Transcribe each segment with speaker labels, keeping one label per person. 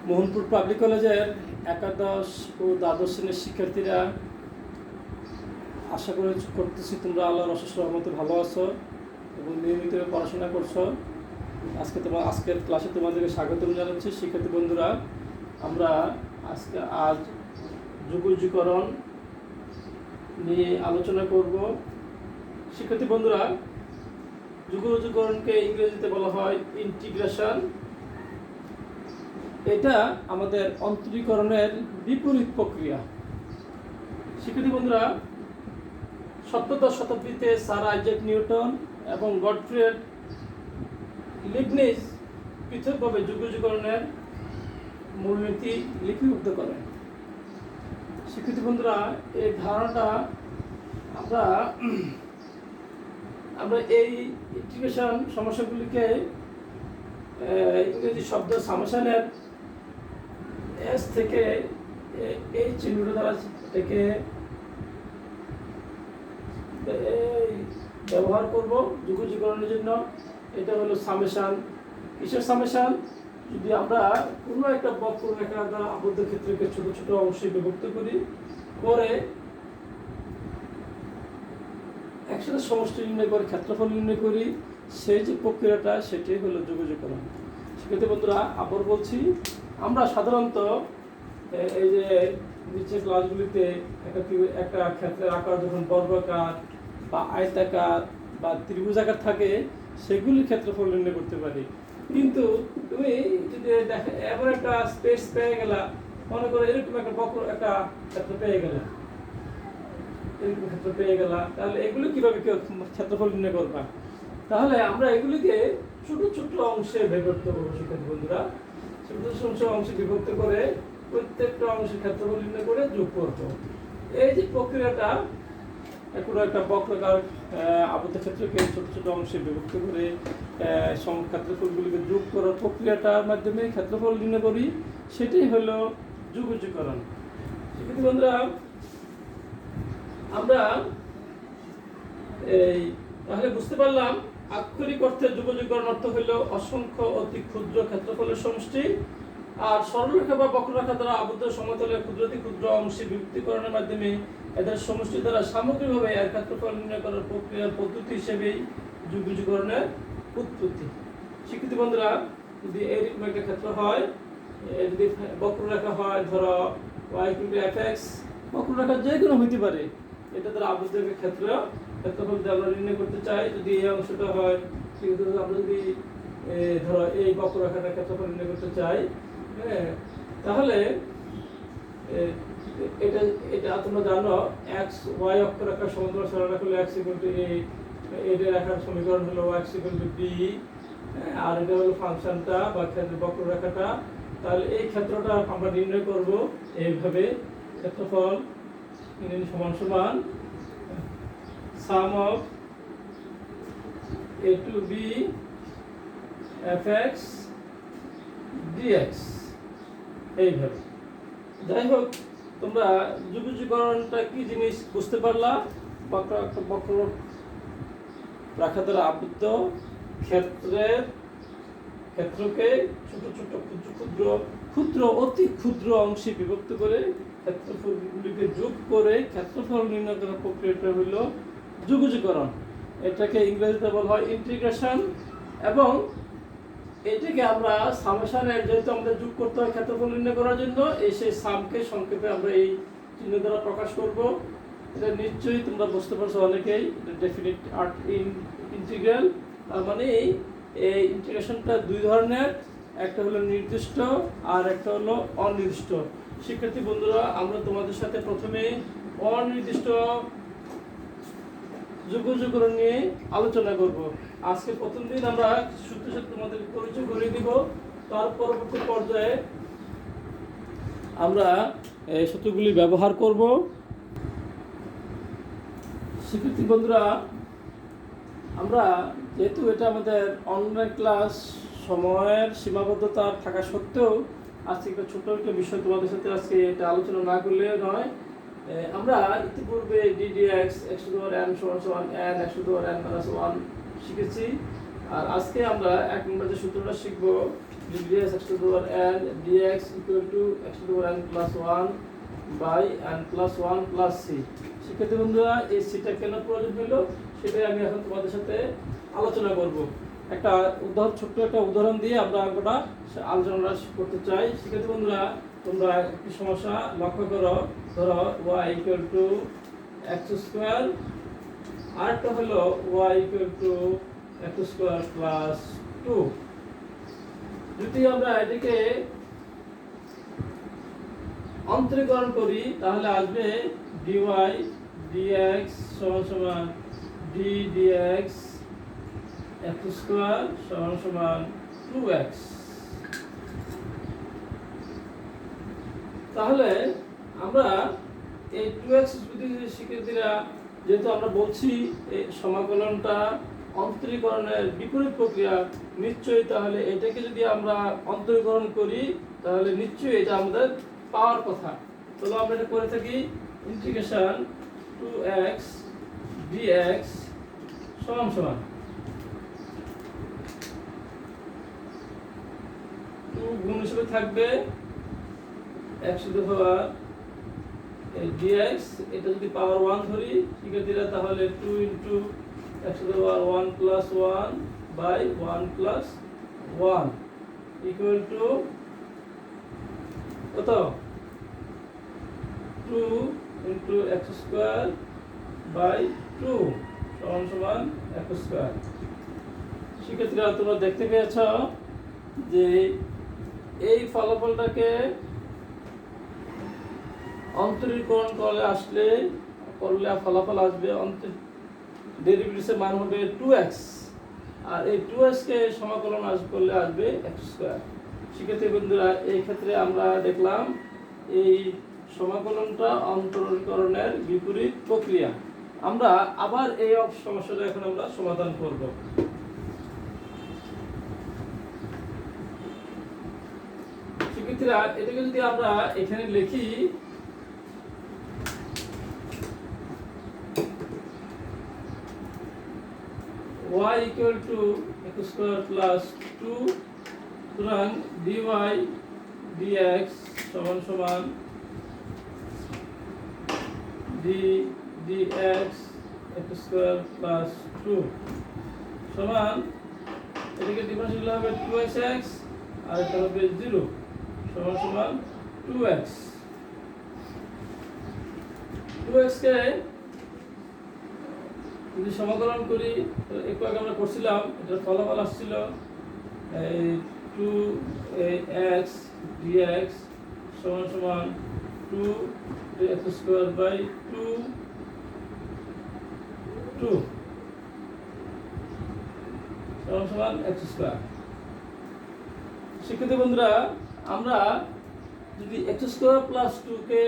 Speaker 1: Mohanpur public কলেজের একাদশ ও দ্বাদশ শ্রেণীর শিক্ষার্থীরা আশা করতেছি তোমরা আল্লাহর অশেষ রহমতে ভালো আছো এবং নিয়মিত পড়াশোনা করছো। আজকের ক্লাসে তোমাদেরকে স্বাগতম জানাচ্ছি। শিক্ষার্থী বন্ধুরা, আমরা আজ যুগোজ্জীকরণ নিয়ে আলোচনা করব। শিক্ষার্থী বন্ধুরা, যুগোজ্জীকরণকে ইংরেজিতে বলা হয় ইন্টিগ্রেশন। এটা আমাদের অন্তরীকরণের বিপরীত প্রক্রিয়া। শিক্ষার্থী বন্ধুরা, সপ্তদশ শতাব্দীতে স্যার আইজ্যাক নিউটন এবং গডফ্রেড লিবনিজ পৃথকভাবে যুগোজ্জীকরণের মূলনীতি লিপিবদ্ধ করেন। শিক্ষার্থী বন্ধুরা, এই ধারণাটা আমরা এই ইন্টিগ্রেশন সমস্যাগুলিকে ইংরেজি শব্দ সামেশনের এস থেকে এই চিহ্নটা দ্বারা এটাকে ব্যবহার করব যুগোজ্জীকরণের জন্য। এটা হলো সামেশন। কিসের সামেশন? যদি আমরা কোনো একটা বক্ররেখা দ্বারা আবদ্ধ ক্ষেত্রকে ছোট ছোট অংশে বিভক্ত করি, করে একসাথে সমষ্টি নির্ণয় করে ক্ষেত্রফল নির্ণয় করি, সেই যে প্রক্রিয়াটা সেটাই হলো যুগোজ্জীকরণ। সেক্ষেত্রে বন্ধুরা, আবার বলছি, আমরা সাধারণত এই যে নিচের ক্লাসগুলিতে একটা ক্ষেত্রের আকার যখন বর্গাকার বা আয়তাকার বা ত্রিভুজাকার থাকে, সেগুলির ক্ষেত্রফল নির্ণয় করতে পারি। কিন্তু তুমি যদি এমন একটা স্পেস পেয়ে গেলা, মনে করো এরকম একটা বক্র একটা ক্ষেত্র পেয়ে গেলা, তাহলে এগুলো কিভাবে ক্ষেত্রফল নির্ণয় করবা? তাহলে আমরা এগুলিকে ছোট ছোট অংশে বিভক্ত করবো। শিক্ষার্থী বন্ধুরা, ছোট ছোট অংশে বিভক্ত করে প্রত্যেকটা অংশের ক্ষেত্রফল নির্ণয় করে যোগ করবো। এই যে প্রক্রিয়াটা, কোনো একটা বক্রাকার আবদ্ধ ক্ষেত্রকে ছোট ছোট অংশে বিভক্ত করে ক্ষেত্রফলগুলিকে যোগ করার প্রক্রিয়াটার মাধ্যমে ক্ষেত্রফল নির্ণয় করি, সেটাই হলো যুগোজ্জীকরণ। শিক্ষার্থী বন্ধুরা, আমরা তাহলে বুঝতে পারলাম আক্ষরিক অর্থে যুগোজ্জীকরণ অর্থ হলো অসংখ্য অতি ক্ষুদ্র ক্ষেত্রফলের সমষ্টি, আর সরলরেখা বা বক্ররেখা দ্বারা আবদ্ধ সমতলের ক্ষুদ্রাতি ক্ষুদ্র অংশে বিভক্তিকরণের মাধ্যমে এদের সমষ্টি দ্বারা সামগ্রিকভাবে এর ক্ষেত্রফল নির্ণয় করার প্রক্রিয়ার পদ্ধতি হিসেবেই যুগোজ্জীকরণের উৎপত্তি। শিক্ষার্থী বন্ধুরা, যদি এইরকম একটা ক্ষেত্র হয়, যদি বক্ররেখা হয়, ধরো y=fx, বক্ররেখা যে কোনো হইতে পারে, এটা দ্বারা আবদ্ধ ক্ষেত্রফল যদি আমরা নির্ণয় করতে চাই, যদি এই অংশটা হয়, সেক্ষেত্রে আমরা যদি ধরো এই বক্ররেখাটার ক্ষেত্রফল নির্ণয় করতে চাই, তাহলে এটা তোমরা জানো, x y অক্ষরেখার সমান্তরাল সরলরেখা হলো x = a, এটা রেখার সমীকরণ হলো x = b, আর এটা হলো ফাংশনটা বা বক্ররেখাটা। তাহলে এই ক্ষেত্রটা আমরা নির্ণয় করব এইভাবে, ক্ষেত্রফল সমান সমান sum of a to b fx dx। এইভাবে। যাই হোক, তোমরা যুগোজ্জীকরণটা কি জিনিস বুঝতে পারলা। বক্ররেখা দ্বারা আবদ্ধ ক্ষেত্রকে ছোট ছোট ক্ষুদ্র অতি ক্ষুদ্র অংশে বিভক্ত করে ক্ষেত্রফলগুলিকে যোগ করে ক্ষেত্রফল নির্ণয় করার প্রক্রিয়াটা হল যুগোজ্জীকরণ। এটাকে ইংরেজিতে বলা হয় ইন্টিগ্রেশন, এবং এটাকে আমরা সামেশনের, যেহেতু আমাদের যোগ করতে হয় ক্ষেত্রফল নির্ণয় করার জন্য, সেই সামকে সংক্ষেপে আমরা এই চিহ্ন দ্বারা প্রকাশ করব। এটা নিশ্চয়ই তোমরা বুঝতে পারছো অনেকেই, এটা ডেফিনিট আর্ট ইন্টিগ্রাল। তার মানে এই ইন্টিগ্রেশনটা দুই ধরনের, একটা হলো নির্দিষ্ট আর একটা হলো অনির্দিষ্ট। শিক্ষার্থী বন্ধুরা, আমরা তোমাদের সাথে প্রথমে অনির্দিষ্ট যুগোজ্জীকরণ নিয়ে আলোচনা করব। আজকে প্রথম দিন আমরা সূত্রের সাথে তোমাদের পরিচয় করে দিব, তার পরবর্তী পর্যায়ে আমরা এই সূত্রগুলি ব্যবহার করব। শিক্ষার্থী বন্ধুরা, আমরা যেহেতু এটা আমাদের অনলাইন ক্লাস, সময়ের সীমাবদ্ধতা থাকা সত্ত্বেও আজকে একটা ছোট্ট একটা বিষয় তোমাদের সাথে আজকে এটা আলোচনা না করলে নয়। আমরা ইতিপূর্বে ddx x⁴n = n x⁴n - 1 শিখেছি, আর আজকে আমরা এক নম্বর যে সূত্রটা শিখব degree x to the power n dx equal to x to the power n plus 1 by n plus 1 plus c। শিক্ষার্থী বন্ধুরা, এই সিটা কেন প্রয়োজন হলো সেটাই আমি এখন তোমাদের সাথে আলোচনা করব। একটা ছোট্ট একটা উদাহরণ দিয়ে আমরা অঙ্কটা আলোচনা করতে চাই। শিক্ষার্থী বন্ধুরা, তোমরা একটি সমস্যা লক্ষ্য করো। ধরো y equal to x square, আরেকটা হলো y equal to x square plus 2। যদি আমরা এটাকে অন্তরীকরণ করি তাহলে আসবে dy dx সমান সমান d dx x স্কয়ার সমান সমান 2x। তাহলে আমরা এই 2x যদি শিক্ষার্থীরা, যেহেতু আমরা বলছি এই সমাকলনটা অন্তরীকরণের বিপরীত প্রক্রিয়া, নিশ্চয়ই তাহলে এটাকে যদি আমরা অন্তরীকরণ করি তাহলে নিশ্চয়ই এটা আমাদের পাওয়ার কথা। তাহলে আমরা এটা করে থাকি ইন্টিগ্রেশন 2x dx সমান সমান 2 গুণ হিসেবে থাকবে x to the power dx, এটা যদি পাওয়ার 1 ধরি শিক্ষার্থীরা তাহলে 2 into x to the power 1 plus 1 by 1 plus 1 equal to কত? 2 ইনটু x স্কয়ার বাই 2 সমান সমান x স্কয়ার। শিক্ষার্থীরা, তোমরা দেখতে পেয়েছ যে এই ফলাফলটাকে অন্তরীকরণ করলে ফলাফল আসবে ডেরিভেটিভের মান হবে 2x, আর এই 2x কে সমাকলন করলে আসবে x স্কয়ার। শিক্ষার্থী বন্ধুরা, এই ক্ষেত্রে আমরা দেখলাম এই সমাকলনটা অন্তরীকরণের বিপরীত প্রক্রিয়া। আমরা আবার এই সমস্যাটা এখন আমরা সমাধান করব। শিক্ষার্থীরা, এটাকে যদি আমরা এখানে লিখি y equal to x square plus 2, সুতরাং dy dx সমান সমান d dx x square plus 2 সমান, এটাকে ডিফারেন্সিয়েট হবে 2x আর এটা হবে 0 সমান সমান 2x। 2x কে যদি সমাকলন করি, একটু আগে আমরা করছিলাম, এটার ফলাফল আসছিল 2x dx সমান সমান 2x স্কয়ার বাই 2 সমান সমান x স্কয়ার। শিক্ষার্থী বন্ধুরা, আমরা যদি x স্কয়ার প্লাস 2 কে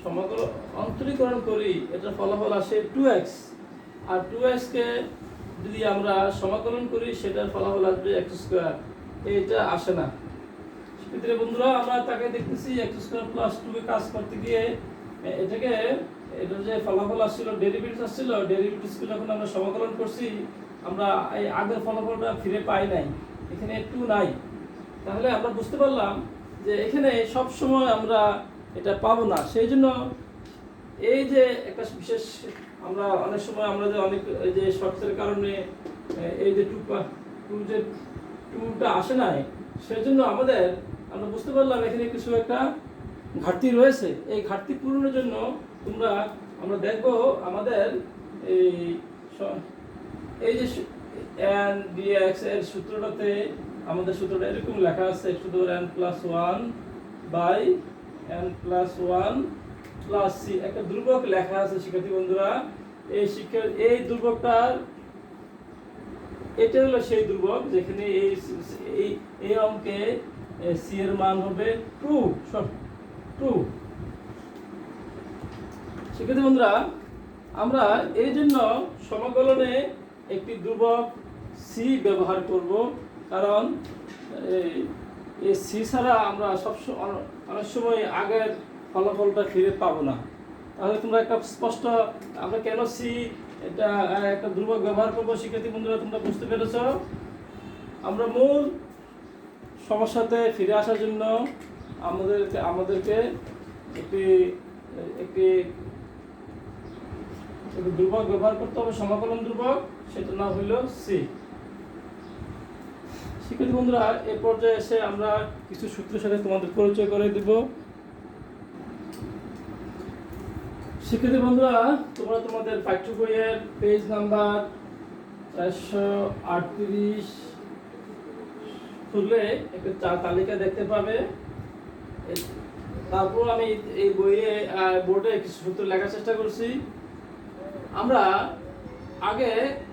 Speaker 1: সমাকলন অন্তরীকরণ করি, এটার ফলাফল আসে 2x, আর 2x কে যদি আমরা সমাকলন করি সেটার ফলাফল আসবে x স্কয়ার। এটা আসে না। শিক্ষার্থী বন্ধুরা, আমরা তাকে দেখতেছি x স্কয়ার প্লাস 2 কে কাজ করতে গিয়ে এটা যে ফলাফল আসছিল, ডেরিভেটিভ আসছিল, ডেরিভেটিভকে যখন আমরা সমাকলন করছি আমরা এই আগের ফলাফলটা ফিরে পাই নাই, এখানে 2 নাই। তাহলে আমরা বুঝতে পারলাম যে এখানে সব সময় আমরা এটা পাবো না। সেই জন্য এই যে একটা বিশেষ, আমরা অনেক সময় আমরা যে অনেক এই যে শর্তের কারণে এই যে 2টা আসে নাই, সেই জন্য আমরা বুঝতে পারলাম এখানে কিছু একটা ঘাটতি রয়েছে। এই ঘাটতি পূরণের জন্য আমরা দেখব আমাদের এই যে n dx এর সূত্রটাতে আমাদের সূত্রটা এরকম লেখা আছে x to the power n plus 1 by n plus 1 plus c, একটা ধ্রুবক লেখা আছে। শিক্ষার্থী বন্ধুরা, এই ধ্রুবকটার এটা হলো সেই ধ্রুবক যেখানে এই অঙ্কে c এর মান হবে 2। শিক্ষার্থী বন্ধুরা, আমরা এই জন্য সমাকলনে একটি ধ্রুবক c ব্যবহার করব, কারণ এই c ছাড়া আমরা অনেক সময় আগের ফলাফলটা ফিরে পাবো না। তাহলে তোমরা একটা স্পষ্ট, আমরা কেন c এটা একটা ধ্রুবক ব্যবহার করব শিক্ষার্থী বন্ধুরা তোমরা বুঝতে পেরেছ। আমরা মূল সমস্যাতে ফিরে আসার জন্য আমাদেরকে একটি একটি একটি ধ্রুবক ব্যবহার করতে হবে, সমাকলন ধ্রুবক, সেটার নাম হলো সি। শিক্ষার্থী বন্ধুরা, এ পর্যায়ে এসে আমরা কিছু সূত্রের সাথে তোমাদের পরিচয় করে দিব। শিক্ষার্থী বন্ধুরা, তোমরা তোমাদের পাঠ্য বইয়ের পেজ নাম্বার 438 খুললে একটা তালিকা দেখতে পাবে। তারপর আমি এই বইয়ে বোর্ডে কিছু সূত্র লেখার চেষ্টা করছি। আমরা আগে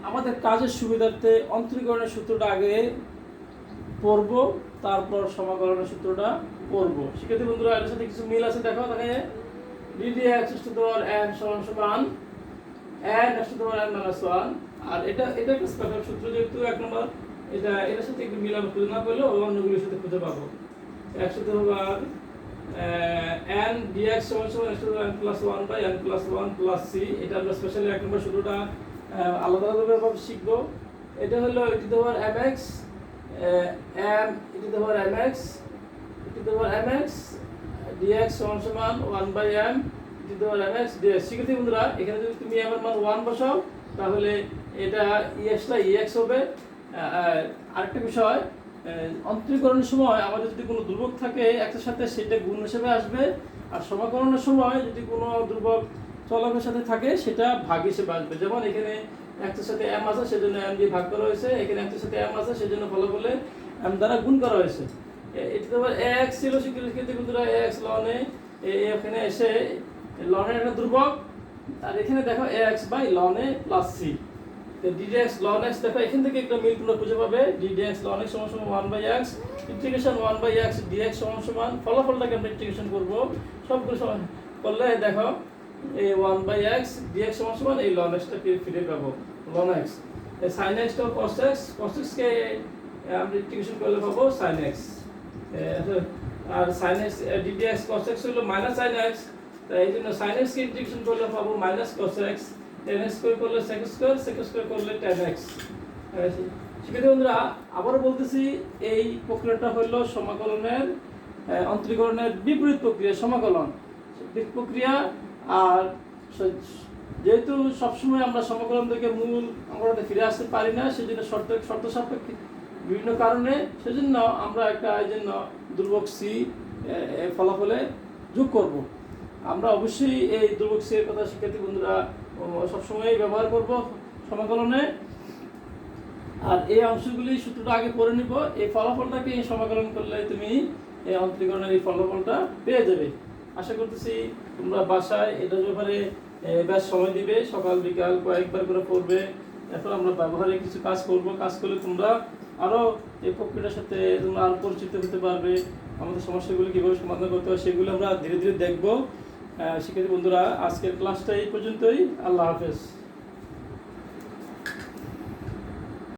Speaker 1: আমাদের কাজের সুবিধার্থে অন্তরীকরণের সূত্রটা আগে পড়ব, তারপর সমাকলনের সূত্রটা পড়ব। শিক্ষার্থী বন্ধুরা, এর সাথে কিছু মিল আছে, দেখো তাকে ddx n সমান n n-1। আর এটা একটা স্পেশাল সূত্র, যেহেতু 1 নম্বর, এটার সাথে একটু মিল আমি খুঁজে না পেলেও অন্যগুলোর সাথে খুঁজে পাবো। n dx n+1/n+1 c। এটা আমরা স্পেশালি 1 নম্বর সূত্রটা আলাদাভাবে শিখবো। এটা হলো e⁻mx mx dx সমান 1/m e⁻mx dx। শিক্ষার্থী বন্ধুরা, এখানে যদি তুমি m এর মান 1 বসাও তাহলে এটা ex টা ex হবে। আরেকটা বিষয়, অন্তরীকরণের সময় আমাদের যদি কোনো ধ্রুবক থাকে একটার সাথে, সেটা গুণ হিসেবে আসবে। আর সমাকলনের সময় যদি কোনো ধ্রুবক চলকের সাথে থাকে সেটা ভাগ হিসেবে আসবে। যেমন এখানে একটার সাথে m আছে, সেজন্য m দিয়ে ভাগ করা হয়েছে। এখানে একটার সাথে m আছে, সেজন্য ফলাফলে m দ্বারা গুণ করা হয়েছে। এটা তো x ছিল শিক্ষার্থী বন্ধুরা, x ln এখানে এসে ln একটা ধ্রুবক, আর এখানে দেখো x/ln + c। ddx ln x, দেখো এখান থেকে একটা মিল তোমরা খুঁজে পাবে। ddx ln x সমান 1/x ইন্টিগ্রেশন 1/x dx সমান ফলাফলটাকে আমরা ইন্টিগ্রেশন করব। সবগুলো সমান করলে দেখো এই 1/x dx সমান এই ln x টাকে ফিরে পাবো, ln x। এই sin x টা cos x কে আমরা ইন্টিগ্রেশন করলে পাবো sin x। আর sin x ddx cos x হলো -sin x, তাই এই জন্য sin x কে ইন্টিগ্রেশন করলে পাবো -cos x। tan x করলে sec স্কয়ার করলে tan x। শিক্ষার্থী বন্ধুরা, আবারও বলতেছি, এই প্রক্রিয়াটা হলো সমাকলনের অন্তরীকরণের বিপরীত প্রক্রিয়া, সমাকলন প্রক্রিয়া। আর যেহেতু সবসময় আমরা সমাকলন থেকে মূল অঙ্কটাতে ফিরে আসতে পারি না, সেজন্য শর্ত সাপেক্ষে বিভিন্ন কারণে, সেজন্য আমরা এই জন্য ধ্রুবক সি ফলাফলে যোগ করব। আমরা অবশ্যই এই ধ্রুবক সি এর কথা শিক্ষার্থী বন্ধুরা সবসময় ব্যবহার করব সমাকলনে। আর এই অংশগুলি সূত্রটা আগে পড়ে নিব, এই ফলাফলটাকে সমাকলন করলে তুমি এই অন্তরীকরণের এই ফলাফলটা পেয়ে যাবে। আশা করতেছি তোমরা বাসায় এটার ব্যাপারে বেশ সময় দিবে, সকাল বিকাল কয়েকবার করে পড়বে। এরপর আমরা ব্যবহারিক কিছু কাজ করব। কাজ করলে তোমরা আরও এই প্রক্রিয়াটার সাথে তোমরা আরও পরিচিত হতে পারবে। আমাদের সমস্যাগুলি কীভাবে সমাধান করতে হয় সেগুলো আমরা ধীরে ধীরে দেখব। শিক্ষার্থী বন্ধুরা, আজকের ক্লাসটা এই পর্যন্তই। আল্লাহ হাফেজ।